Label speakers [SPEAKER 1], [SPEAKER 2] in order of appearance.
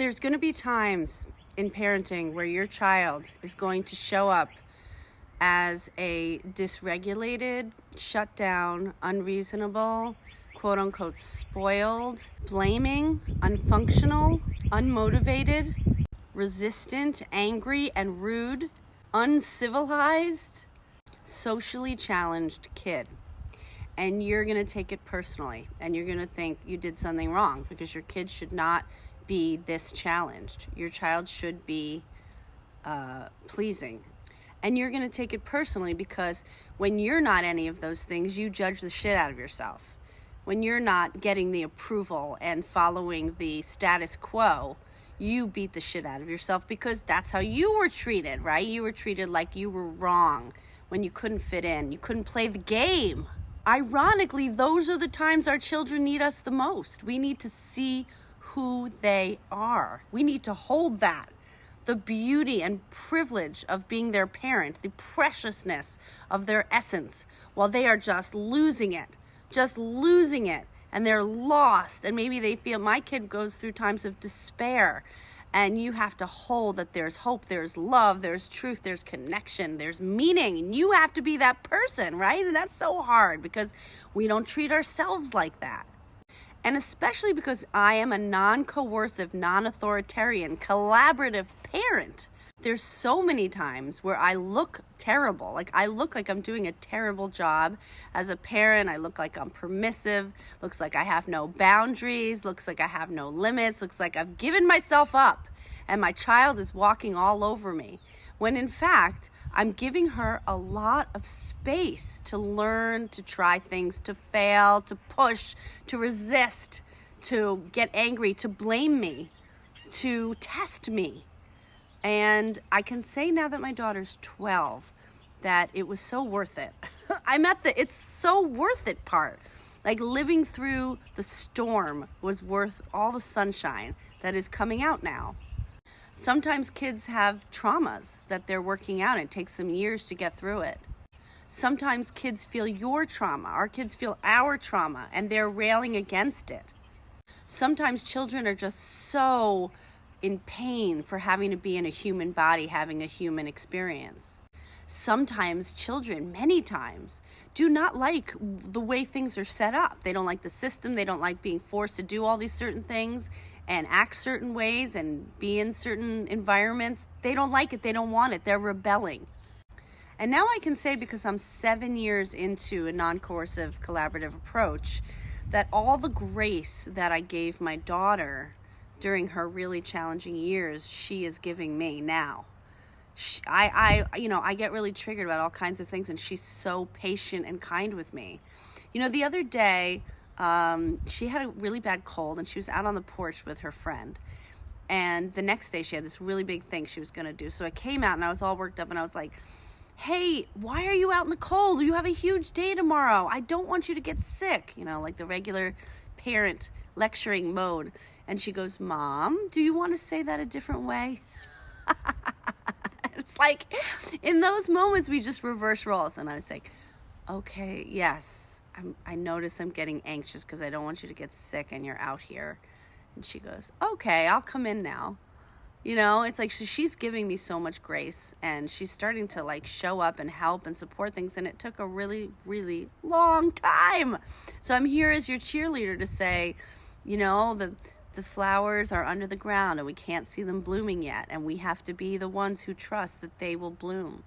[SPEAKER 1] There's going to be times in parenting where your child is going to show up as a dysregulated, shut down, unreasonable, quote unquote spoiled, blaming, unfunctional, unmotivated, resistant, angry, and rude, uncivilized, socially challenged kid. And you're going to take it personally, and you're going to think you did something wrong because your kid should not be this challenged. Your child should be pleasing. And you're going to take it personally because when you're not any of those things, you judge the shit out of yourself. When you're not getting the approval and following the status quo, you beat the shit out of yourself because that's how you were treated, right? You were treated like you were wrong when you couldn't fit in. You couldn't play the game. Ironically, those are the times our children need us the most. We need to see who they are. We need to hold that. The beauty and privilege of being their parent, the preciousness of their essence, while they are just losing it, and they're lost. And maybe they feel, my kid goes through times of despair, and you have to hold that there's hope, there's love, there's truth, there's connection, there's meaning, and you have to be that person, right? And that's so hard because we don't treat ourselves like that. And especially because I am a non-coercive, non-authoritarian, collaborative parent. There's so many times where I look terrible. Like I look like I'm doing a terrible job as a parent. I look like I'm permissive. Looks like I have no boundaries. Looks like I have no limits. Looks like I've given myself up and my child is walking all over me. When in fact, I'm giving her a lot of space to learn, to try things, to fail, to push, to resist, to get angry, to blame me, to test me. And I can say now that my daughter's 12 that it was so worth it. I'm at the it's so worth it part. Like living through the storm was worth all the sunshine that is coming out now. Sometimes kids have traumas that they're working out and it takes them years to get through it. Sometimes kids feel your trauma. Our kids feel our trauma and they're railing against it. Sometimes children are just so in pain for having to be in a human body, having a human experience. Sometimes children, many times, do not like the way things are set up. They don't like the system. They don't like being forced to do all these certain things and act certain ways and be in certain environments. They don't like it. They don't want it. They're rebelling. And now I can say, because I'm 7 years into a non-coercive collaborative approach, that all the grace that I gave my daughter during her really challenging years, she is giving me now. I get really triggered about all kinds of things, and she's so patient and kind with me. The other day, she had a really bad cold, and she was out on the porch with her friend. And the next day, she had this really big thing she was going to do. So I came out, and I was all worked up, and I was like, hey, why are you out in the cold? You have a huge day tomorrow. I don't want you to get sick, like the regular parent lecturing mode. And she goes, Mom, do you want to say that a different way? It's like in those moments we just reverse roles. And I was like, okay, yes, I notice I'm getting anxious because I don't want you to get sick and you're out here. And she goes, okay, I'll come in now. It's like she's giving me so much grace, and she's starting to like show up and help and support things. And it took a really, really long time. So I'm here as your cheerleader to say, the flowers are under the ground and we can't see them blooming yet. And we have to be the ones who trust that they will bloom.